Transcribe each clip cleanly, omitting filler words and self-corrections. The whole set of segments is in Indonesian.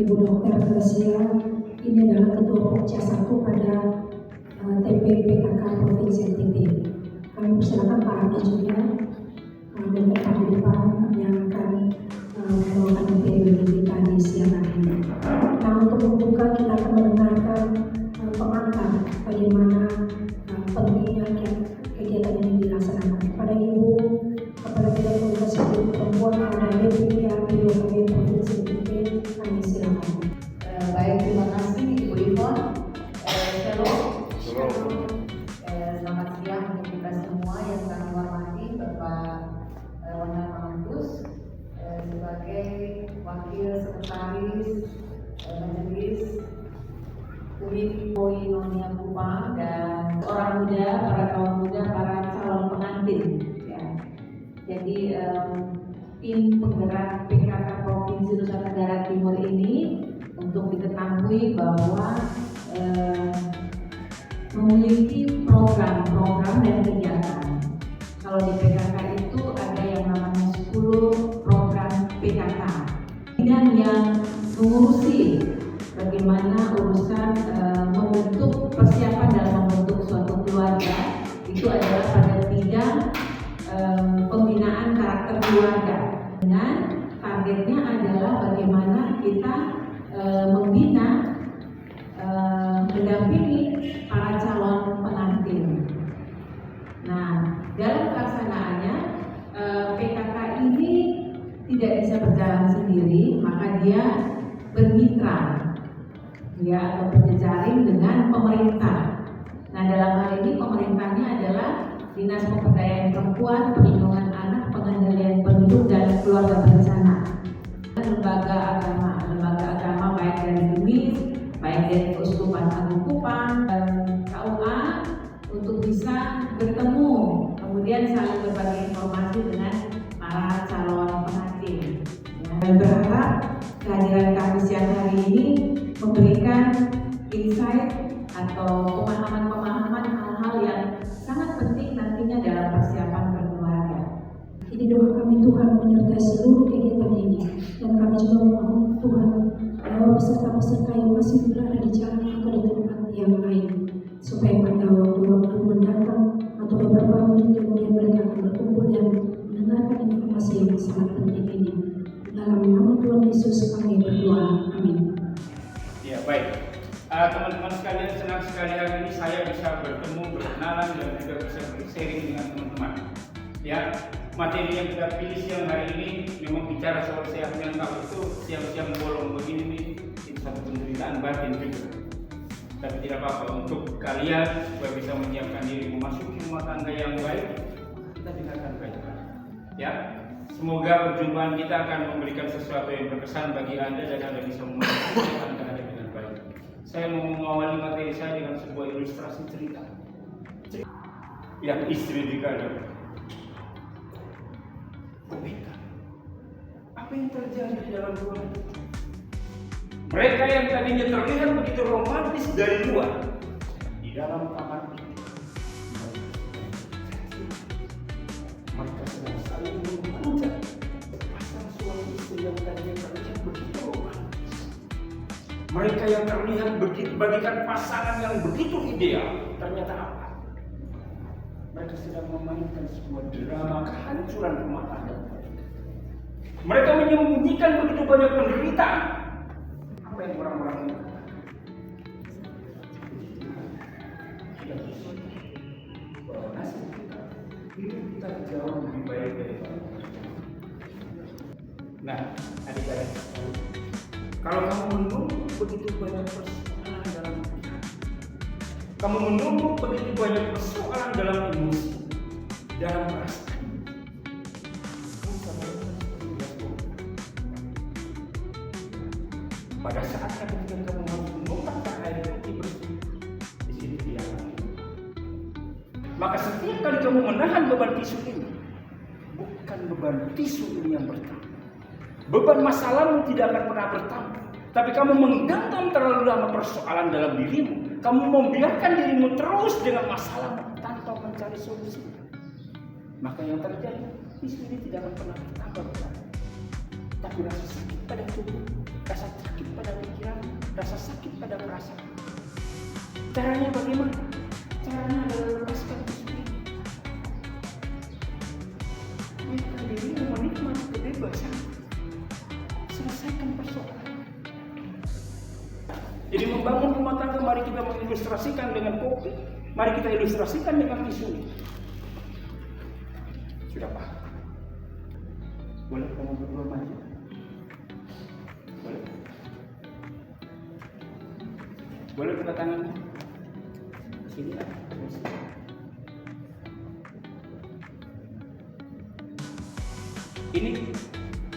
Ibu Dokter Gracia ini adalah Ketua Pokja 1 pada TPPKK Provinsi NTT. Kami persilakan Pak Ardi juga dan Pak di depan yang akan membawakan materi kita di siang hari ini. Nah, untuk membuka kita akan mendengarkan pengantar bagaimana pentingnya kegiatan ini dilaksanakan. Kepada Ibu Kepala Bidang Komunikasi Ibu Perempuan pada BPPA PDOKB Provinsi NTT, kami silakan. Baik, terima kasih Ibu Ivon. Shalom. Selamat siang untuk kita semua yang kami hormati Bapak Wana Mangus sebagai Wakil Sekretaris Majelis Unit Koinonia Kupang dan orang muda, para kaum muda, para calon pengantin. Ya. Jadi tim penggerak PKK Provinsi Nusa Tenggara Timur ini untuk diketahui bahwa memiliki program-program dan kegiatan. Kalau di PKK itu ada yang namanya 10 program PKK. Bidang yang mengurusi bagaimana urusan membentuk persiapan dalam membentuk suatu keluarga itu adalah pada bidang pembinaan karakter keluarga. Dengan targetnya adalah bagaimana kita membina, mendampingi para calon pengantin. Nah, dalam pelaksanaannya PKK ini tidak bisa berjalan sendiri, maka dia bermitra, ya, atau berjejaring dengan pemerintah. Nah, dalam hal ini pemerintahnya adalah Dinas Pemberdayaan Perempuan, Perlindungan Anak, Pengendalian Penduduk dan Keluarga Berencana. Lembaga agama baik dari UNIS, baik dari Keuskupan Agung Kupang, KUA untuk bisa bertemu, kemudian saling berbagi informasi dengan para calon pengantin. Dan berharap kehadiran kami siang hari ini memberikan insight atau pemahaman-pemahaman hal-hal yang sangat penting nantinya dalam persiapan berkeluarga. Ini doa kami, Tuhan menyertai seluruh kegiatan ini, dan kami juga mohon Tuhan bahwa peserta-peserta yang masih berada di jalan atau di tempat yang lain, supaya pada waktu-waktu mendatang atau beberapa menit kemudian mereka akan berkumpul dan mendengarkan informasi yang sangat penting ini. Dalam nama Tuhan Yesus kami berdoa, amin. Ya, baik. Teman-teman sekalian, senang sekali hari ini saya bisa bertemu, berkenalan dan juga bisa bersharing dengan teman-teman. Ya, materi yang kita pilih siang hari ini memang bicara soal sehat mental. Itu siang-siang bolong begini nih, itu satu penderitaan batin juga. Tapi tidak apa-apa, untuk kalian supaya bisa menyiapkan diri memasuki rumah tangga yang baik, kita dengarkan baik-baik. Ya, semoga perjumpaan kita akan memberikan sesuatu yang berkesan bagi Anda dan Anda bisa memasuki tangga Anda dengan baik. Saya mau mengawali materi saya dengan sebuah ilustrasi cerita yang istri dikandung. Apa yang terjadi di dalam rumah itu? Mereka yang tadinya terlihat begitu romantis dari luar, di dalam kamar itu mereka sedang saling menghujat sepasang suami istri yang tadinya terlihat begitu romantis. Mereka yang terlihat begitu bagikan pasangan yang begitu ideal, ternyata apa? Mereka sedang memainkan sebuah drama kehancuran rumah tangga. Mereka menyembunyikan begitu banyak penderitaan. Apa yang orang-orang ini katakan? Bahwa nasib kita, hidup kita jauh lebih baik daripada mereka. Nah, adik-adik, kalau kamu menumpuk begitu banyak persoalan dalam pikiran, kamu menumpuk begitu banyak persoalan dalam emosi, dalam perasaan, pada saatnya ketika kamu harus menumpahkan air putih bersih, di sini tidak akan. Maka setiap kali kamu menahan beban tisu ini, bukan beban tisu ini yang bertambah. Beban masa lalu tidak akan pernah bertambah. Tapi kamu menggantung terlalu lama persoalan dalam dirimu. Kamu membiarkan dirimu terus dengan masalah tanpa mencari solusi. Maka yang terjadi, tisu ini tidak akan pernah bertambah beban. Tapi rasa sakit pada tubuh, rasa sakit pada pikiran, rasa sakit pada perasaan. Caranya bagaimana? Caranya adalah lepaskan tisu ini. Biarkan dirimu menikmati kebebasan. Selesaikan persoalan. Jadi membangun rumah tangga, mari kita mengilustrasikan dengan kopi, mari kita ilustrasikan dengan tisu. Sudah paham? Boleh kamu berdua maju? Boleh? Boleh kita tangan? Sini lah. Ini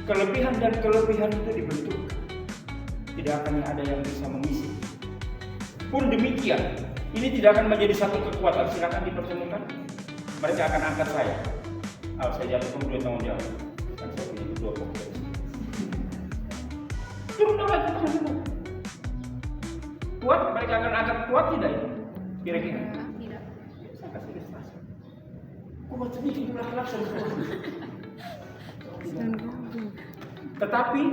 kelebihan dan kelebihan itu dibentuk. Tidak akan ada yang bisa mengisi. Pun demikian, ini tidak akan menjadi satu kekuatan. Silakan dipertemukan. Mereka akan angkat saya. Saya jatuh kemudian tanggung jawab. Kan saya punya ketua pokok. Turun lagi tangan. Kuat? Mereka akan angkat kuat tidak ini? Kira-kira? Tidak. Saya kasih ilustrasi. Kuat sedikit langsung. Tetapi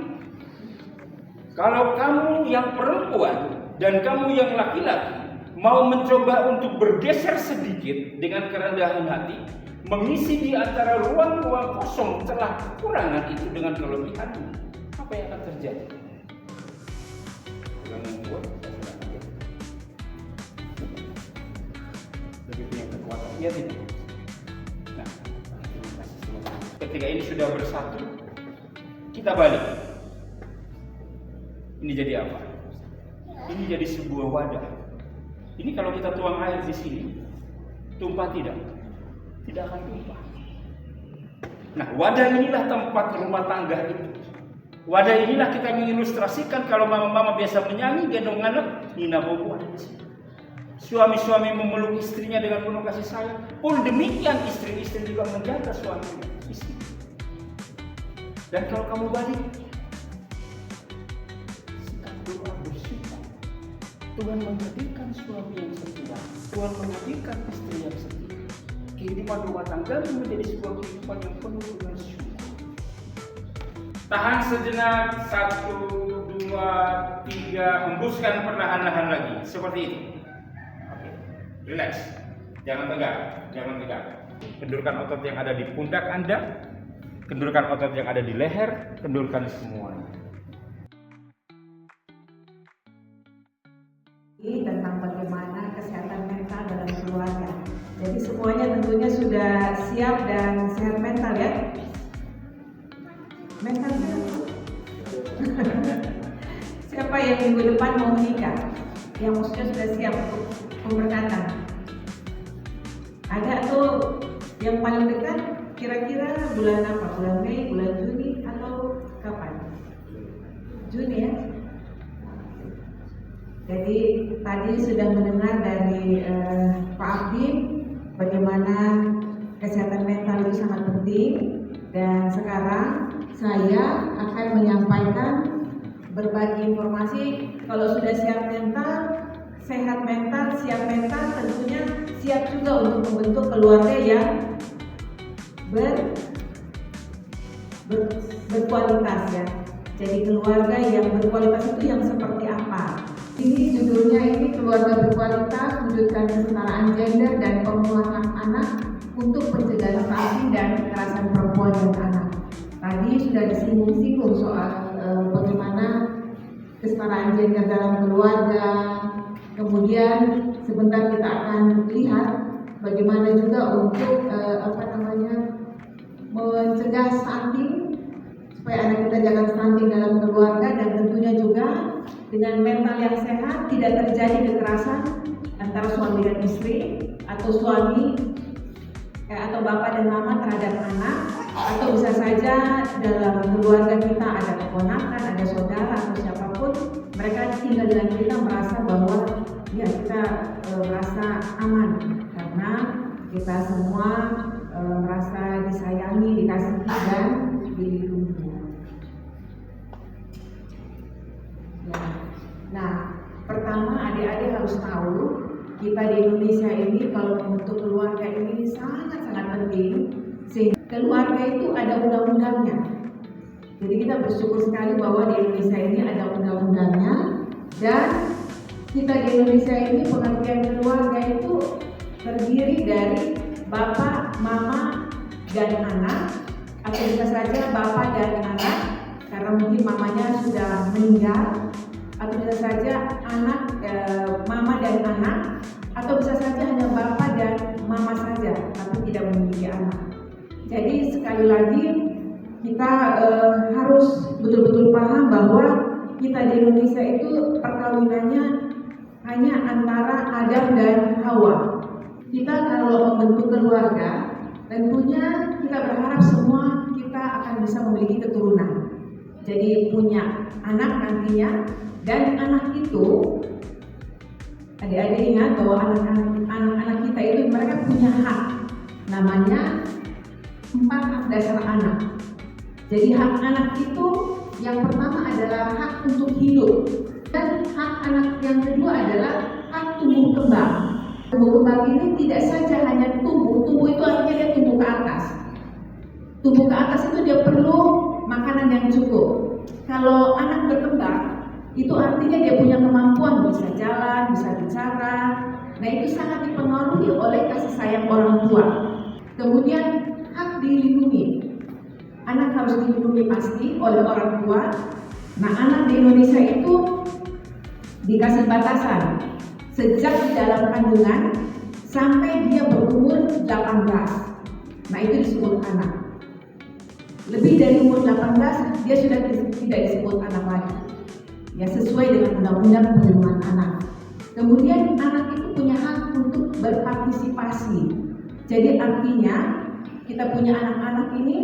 kalau kamu yang perempuan dan kamu yang laki-laki mau mencoba untuk bergeser sedikit dengan kerendahan hati, mengisi di antara ruang-ruang kosong celah kekurangan itu dengan kelebihan, apa yang akan terjadi? Yang membuat lebih punya kekuatan, ya tidak? Nah, ketika ini sudah bersatu, kita balik. Ini jadi apa? Ini jadi sebuah wadah. Ini kalau kita tuang air di sini, tumpah tidak? Tidak akan tumpah. Nah, wadah inilah tempat rumah tangga itu. Wadah inilah kita mengilustrasikan kalau mama-mama biasa menyanyi gendong anak, Nina Bobo ada di sini. Suami-suami memeluk istrinya dengan penuh kasih sayang. Pun demikian istri-istri juga menjaga suaminya, istri. Dan kalau kamu balik, doa bersyukur. Tuhan menghadirkan suami yang setia, Tuhan menghadirkan istri yang setia. Kehidupan rumah tangga menjadi sebuah kehidupan yang penuh dengan syukur. Tahan sejenak, 1, 2, 3, hembuskan perlahan-lahan lagi, seperti ini. Oke, relax, jangan tegak, jangan tegak. Kendurkan otot yang ada di pundak Anda, kendurkan otot yang ada di leher, kendurkan semuanya. Tentang bagaimana kesehatan mental dalam keluarga. Jadi semuanya tentunya sudah siap dan sehat mental ya. Mental siapa yang minggu depan mau menikah? Yang maksudnya sudah siap untuk pemberkatan. Ada tuh yang paling dekat kira-kira bulan apa? Bulan Mei, bulan Juni atau kapan? Juni ya. Jadi tadi sudah mendengar dari Pak Abdi bagaimana kesehatan mental itu sangat penting, dan sekarang saya akan menyampaikan berbagi informasi. Kalau sudah siap mental, sehat mental, siap mental, tentunya siap juga untuk membentuk keluarga yang berkualitas ya. Jadi keluarga yang berkualitas itu yang seperti apa? Ini judulnya ini keluarga berkualitas, wujudkan kesetaraan gender dan penguatan anak untuk pencegahan stunting dan kekerasan perempuan dan anak. Tadi sudah disinggung-singgung soal bagaimana kesetaraan gender dalam keluarga. Kemudian sebentar kita akan lihat bagaimana juga untuk mencegah stunting, supaya anak kita jangan stunting dalam keluarga, dan tentunya juga dengan mental yang sehat tidak terjadi kekerasan antara suami dan istri, atau suami atau bapak dan mama terhadap anak, atau bisa saja dalam keluarga kita ada keponakan, ada saudara atau siapapun dengan kita merasa bahwa ya kita merasa aman karena kita semua merasa disayangi, dikasihi dan dilindungi. Ya. Nah, pertama adik-adik harus tahu kita di Indonesia ini kalau membentuk keluarga ini sangat-sangat penting. Sehingga keluarga itu ada undang-undangnya. Jadi kita bersyukur sekali bahwa di Indonesia ini ada undang-undangnya, dan kita di Indonesia ini pengertian keluarga itu terdiri dari bapak, mama, dan anak, atau bisa saja bapak dan anak karena mungkin mamanya sudah meninggal, atau bisa saja anak, mama dan anak, atau bisa saja hanya bapak dan mama saja tapi tidak memiliki anak. Jadi sekali lagi kita harus betul-betul paham bahwa kita di Indonesia itu perkawinannya hanya antara Adam dan Hawa. Kita kalau membentuk keluarga, tentunya kita berharap semua kita akan bisa memiliki keturunan. Jadi punya anak nantinya, dan anak itu, adik-adik ingat bahwa anak-anak kita itu mereka punya hak, namanya 4 hak dasar anak. Jadi hak anak itu yang pertama adalah hak untuk hidup, dan hak anak yang kedua adalah hak tumbuh kembang. Tumbuh kembang ini tidak saja hanya tumbuh itu artinya dia tumbuh ke atas. Tumbuh ke atas itu dia perlu makanan yang cukup. Kalau anak berkembang, itu artinya dia punya kemampuan bisa jalan, bisa bicara. Nah itu sangat dipengaruhi oleh kasih sayang orang tua. Kemudian hak dilindungi. Anak harus dilindungi pasti oleh orang tua. Nah anak di Indonesia itu dikasih batasan sejak di dalam kandungan sampai dia berumur 18. Nah itu disebut anak. Lebih dari umur 18 dia sudah tidak disebut anak lagi. Ya sesuai dengan undang-undang perlindungan anak. Kemudian anak itu punya hak untuk berpartisipasi. Jadi artinya kita punya anak-anak ini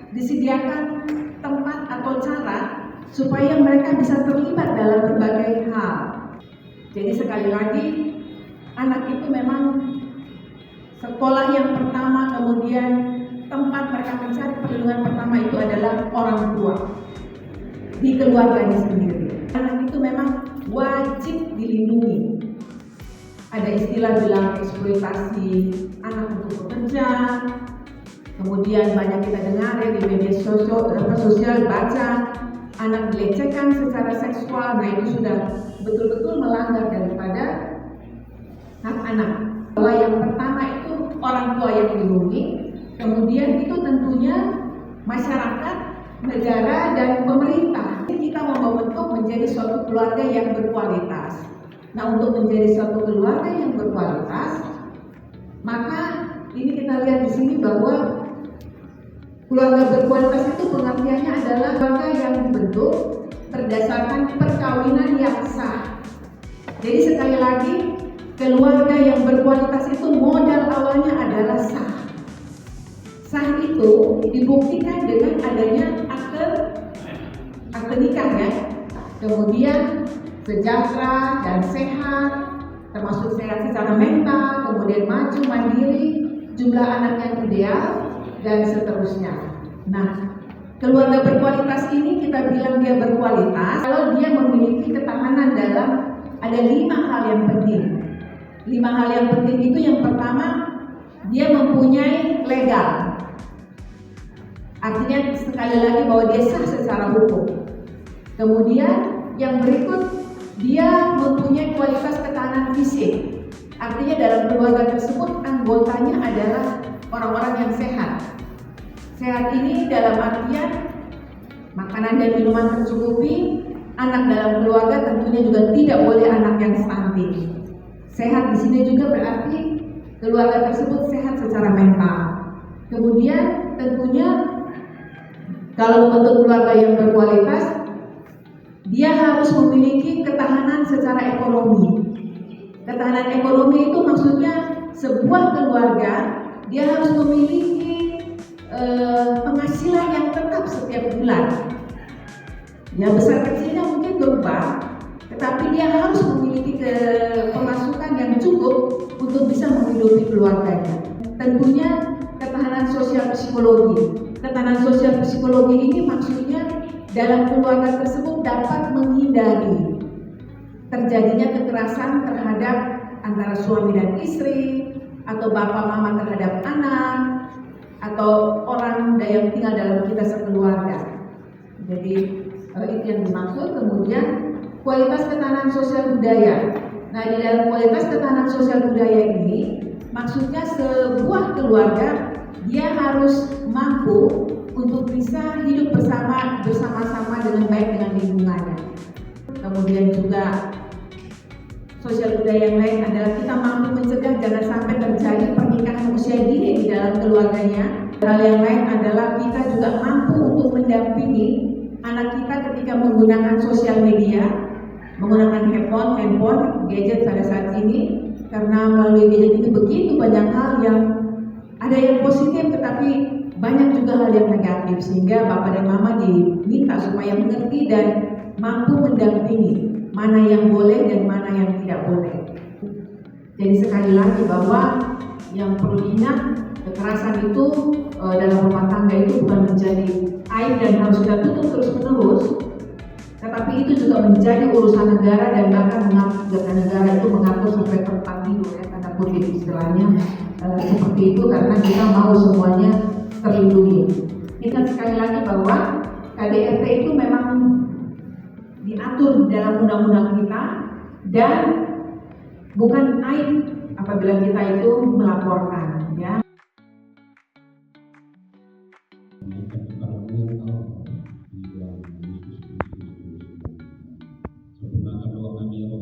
disediakan tempat atau cara supaya mereka bisa terlibat dalam berbagai hal. Jadi sekali lagi anak itu memang sekolah yang pertama, kemudian tempat mereka mencari perlindungan pertama itu adalah orang tua di keluarganya sendiri. Anak itu memang wajib dilindungi. Ada istilah bilang eksploitasi anak untuk bekerja. Kemudian banyak kita dengar ya di media sosial baca anak dilecehkan secara seksual. Nah itu sudah betul-betul melanggar daripada hak anak. Bahwa yang pertama itu orang tua yang dilindungi. Kemudian itu tentunya masyarakat, negara, dan pemerintah. Kita mau membentuk menjadi suatu keluarga yang berkualitas. Nah untuk menjadi suatu keluarga yang berkualitas, maka ini kita lihat di sini bahwa keluarga berkualitas itu pengertiannya adalah keluarga yang dibentuk berdasarkan perkawinan yang sah. Jadi sekali lagi, keluarga yang berkualitas itu modal awalnya adalah sah. Sah itu dibuktikan dengan adanya akte nikah ya. Kemudian sejahtera dan sehat, termasuk sehat secara mental, kemudian maju mandiri, jumlah anak yang ideal, dan seterusnya. Nah, keluarga berkualitas ini kita bilang dia berkualitas kalau dia memiliki ketahanan dalam ada 5 hal yang penting. 5 hal yang penting itu yang pertama, dia mempunyai legal. Artinya sekali lagi bahwa dia sah secara hukum. Kemudian yang berikut, dia mempunyai kualitas ketahanan fisik. Artinya dalam keluarga tersebut anggotanya adalah orang-orang yang sehat. Sehat ini dalam artian makanan dan minuman tercukupi. Anak dalam keluarga tentunya juga tidak boleh anak yang stunting. Sehat di sini juga berarti keluarga tersebut sehat secara mental. Kemudian tentunya kalau membentuk keluarga yang berkualitas, dia harus memiliki ketahanan secara ekonomi. Ketahanan ekonomi itu maksudnya sebuah keluarga dia harus memiliki penghasilan yang tetap setiap bulan. Ya besar kecilnya mungkin berubah, tetapi tetapi dia harus memiliki pemasukan yang cukup untuk bisa menghidupi keluarganya. Tentunya ketahanan sosial psikologi. Ketahanan sosial psikologi ini maksudnya dalam keluarga tersebut dapat menghindari terjadinya kekerasan terhadap antara suami dan istri, atau bapak mama terhadap anak, atau orang yang tinggal dalam kita sekeluarga. Jadi itu yang dimaksud. Kemudian kualitas ketahanan sosial budaya. Nah, di dalam kualitas ketahanan sosial budaya ini maksudnya sebuah keluarga dia harus mampu untuk bisa hidup bersama-sama dengan baik dengan lingkungannya. Kemudian juga sosial budaya yang lain adalah kita mampu mencegah jangan sampai terjadi pernikahan usia dini di dalam keluarganya. Hal yang lain adalah kita juga mampu untuk mendampingi anak kita ketika menggunakan sosial media, menggunakan handphone, gadget pada saat ini, karena melalui gadget ini begitu banyak hal yang ada yang positif tetapi banyak juga hal yang negatif, sehingga bapak dan mama diminta supaya mengerti dan mampu mendampingi mana yang boleh dan mana yang tidak boleh. Jadi sekali lagi bahwa yang perlu diingat, kekerasan itu dalam rumah tangga itu bukan menjadi aib dan harus kita tutup terus menerus, tetapi itu juga menjadi urusan negara dan bahkan negara itu mengatur sampai tempat tidur ya, tanda kutip istilahnya seperti itu, karena kita mau semuanya terlindungi. Ingat sekali lagi bahwa KDRT itu memang diatur dalam undang-undang kita dan bukan aib apabila kita itu melaporkan ya. Sebenarnya kalau kami yang